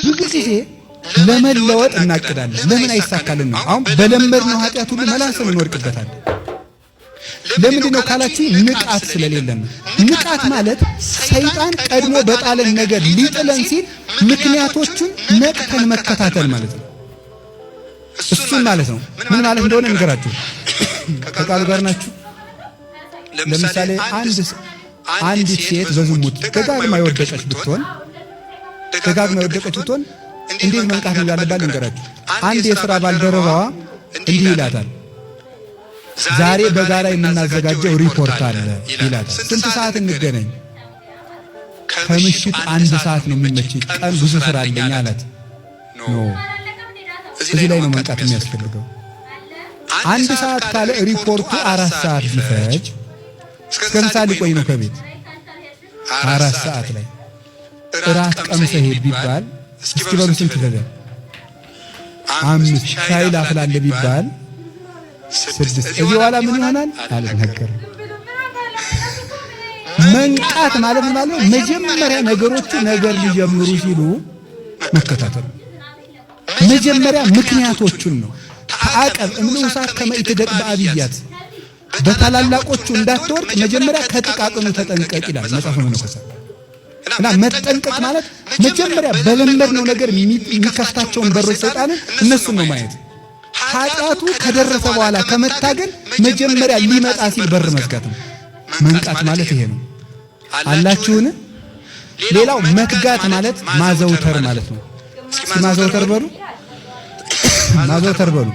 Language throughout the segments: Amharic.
ብዙ ጊዜ ለመለወጥ እናቅዳለን። ለምን አይሳካልን ነው? አሁን በለመድነው ኃጢአት ሁሉ መላሰን እንወድቅበታለን። ለምንድን ነው ካላችሁ ንቃት ስለሌለን ነው። ንቃት ማለት ሰይጣን ቀድሞ በጣለን ነገር ሊጥለን ሲል ምክንያቶቹን ነቅተን መከታተል ማለት ነው። እሱን ማለት ነው። ምን ማለት እንደሆነ እንገራችሁ። ከቃሉ ጋር ናችሁ? ለምሳሌ አንዲት ሴት በዝሙት ደጋግማ የወደቀች ብትሆን እንዴት መንቃት እንዳለባት እንገራችሁ። አንድ የሥራ ባልደረባዋ እንዲህ ይላታል፣ ዛሬ በጋራ የምናዘጋጀው ሪፖርት አለ ይላታል። ስንት ሰዓት እንገናኝ? ከምሽት 1 ሰዓት ነው የሚመችኝ፣ ቀን ብዙ ስራ አለኝ አላት። ኖ እዚህ ላይ ነው መንቃት የሚያስፈልገው። 1 ሰዓት ካለ ሪፖርቱ 4 ሰዓት ቢፈጅ እስከ ምሳ ሊቆይ ነው ከቤት 4 ሰዓት ላይ እራት ቀምሰህ ሄድ ቢባል እስኪ በሉ ስንት ተደረገ? 5 ሻይ ላፍላለ ቢባል 6። እዚህ በኋላ ምን ይሆናል? አልነገርም። መንቃት ማለት ነው መጀመሪያ ነገሮቹ ነገር ሊጀምሩ ሲሉ መከታተል። መጀመሪያ ምክንያቶቹን ነው። ተአቀብ እምንውሳት ከመይትደቅ በአብያት በታላላቆቹ እንዳትወርቅ መጀመሪያ ከጥቃቅኑ ተጠንቀቅ ይላል መጽሐፈ መነኮሳት። እና መጠንቀቅ ማለት መጀመሪያ በለመድነው ነገር የሚከፍታቸውን በሮች ሰይጣንን እነሱን ነው ማየት። ኃጢአቱ ከደረሰ በኋላ ከመታገል መጀመሪያ ሊመጣ ሲል በር መዝጋት ነው። መንቃት ማለት ይሄ ነው። አላችሁን? ሌላው መትጋት ማለት ማዘውተር ማለት ነው። እስኪ ማዘውተር በሉ፣ ማዘውተር በሉ።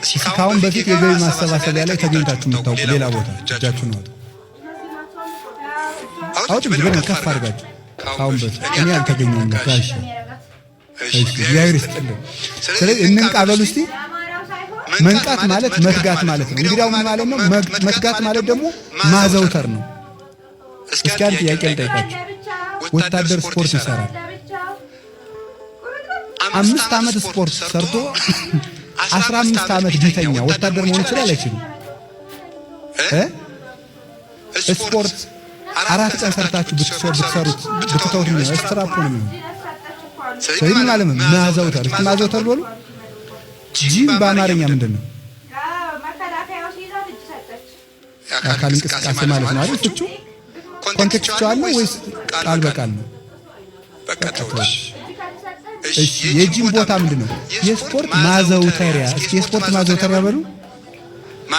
እስካሁን በፊት የገቢ ማሰባሰቢያ ላይ ተገኝታችሁ የምታውቁ ሌላ ቦታ እጃችሁን አውጡ። አውጡ ግን ከፍ አድርጋችሁ። ካሁን በፊት እኔ አልተገኘሁም። ጋሽ እሺ፣ እግዚአብሔር ይስጥልን። ስለዚህ እንንቃበሉ እስቲ። መንቃት ማለት መትጋት ማለት ነው። እንግዲያው ምን ማለት ነው? መትጋት ማለት ደግሞ ማዘውተር ነው። እስኪ አንድ ጥያቄ ልጠይቃችሁ። ወታደር ስፖርት ይሰራል። 5 ዓመት ስፖርት ሰርቶ 15 ዓመት ቢተኛ ወታደር መሆን ይችላል አይችልም? ስፖርት 4 ቀን ሰርታችሁ ብትሰሩት ብትተውት ነው ስትራፖ ነው የሚሆነው። ስለዚህ ምን ማለት ነው? ማዘውተር። እስኪ ማዘውተር በሉ። ጂም በአማርኛ ምንድን ነው? አካል እንቅስቃሴ ማለት ነው አይደል? ፍቹ ኮንቴክስቹዋል ነው ወይስ ቃል በቃል ነው? እሺ፣ የጂም ቦታ ምንድን ነው? የስፖርት ማዘውተሪያ። እስኪ የስፖርት ማዘውተሪያ በሉ።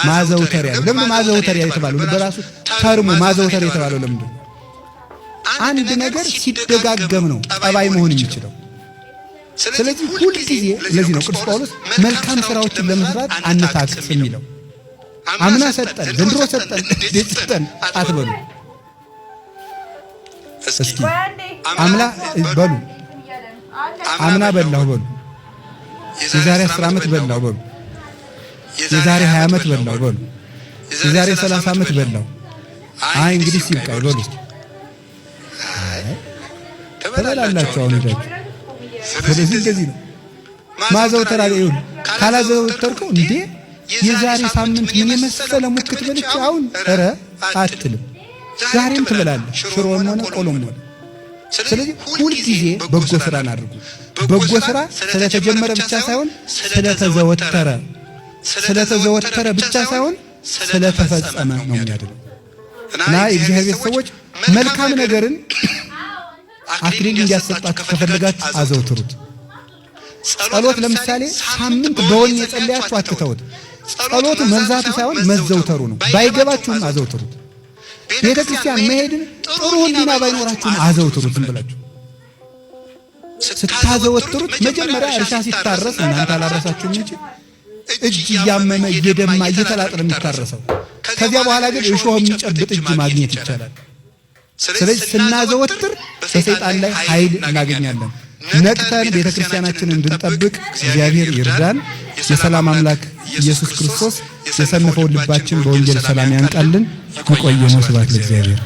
ማዘውተሪያ። ለምን ማዘውተሪያ የተባለው? በራሱ ተርሙ ማዘውተሪያ የተባለው ለምንድን ነው? አንድ ነገር ሲደጋገም ነው ጠባይ መሆን የሚችለው። ስለዚህ ሁል ጊዜ ለዚህ ነው ቅዱስ ጳውሎስ መልካም ስራዎችን ለመስራት አንታክት የሚለው። አምና ሰጠን፣ ዘንድሮ ሰጠን፣ እንዴት ሰጠን አትበሉ። እስኪ አምና በሉ፣ አምና በላሁ በሉ፣ የዛሬ 10 ዓመት በላሁ በሉ፣ የዛሬ 20 ዓመት በላሁ በሉ፣ የዛሬ 30 ዓመት በላሁ። አይ እንግዲህ ሲብቃይ በሉ። ተበላላችሁ አሁን ሄዳችሁ። ስለዚህ እንደዚህ ነው ማዘውተር አይሁን። ካላዘውተርከው እንዴ የዛሬ ሳምንት ምን የመሰለ ሙክት በልቼ አሁን ኧረ አትልም። ዛሬም ትበላለህ፣ ሽሮም ሆነ ቆሎም ሆነ። ስለዚህ ሁል ጊዜ በጎ ስራን አድርጉ። በጎ ስራ ስለተጀመረ ብቻ ሳይሆን ስለተዘወተረ ብቻ ሳይሆን ስለተፈጸመ ነው የሚያድነው። እና የእግዚአብሔር ሰዎች መልካም ነገርን አክሊል እንዲያሰጣችሁ ከፈለጋችሁ አዘውትሩት። ጸሎት ለምሳሌ ሳምንት በወኝ የጸለያችሁ አትተውት። ጸሎቱ መብዛቱ ሳይሆን መዘውተሩ ነው። ባይገባችሁም አዘውትሩት። ቤተ ክርስቲያን መሄድን ጥሩ ሕሊና ባይኖራችሁም አዘውትሩት። ዝም ብላችሁ ስታዘወትሩት መጀመሪያ እርሻ ሲታረስ እናንተ አላረሳችሁም እንጂ እጅ እያመመ እየደማ እየተላጠ ነው የሚታረሰው። ከዚያ በኋላ ግን እሾህ የሚጨብጥ እጅ ማግኘት ይቻላል። ስለዚህ ስናዘወትር በሰይጣን ላይ ኃይል እናገኛለን። ነቅተን ቤተ ክርስቲያናችንን እንድንጠብቅ እግዚአብሔር ይርዳን። የሰላም አምላክ ኢየሱስ ክርስቶስ የሰነፈውን ልባችን በወንጌል ሰላም ያንቃልን። ይቆየን። ስብሐት ለእግዚአብሔር።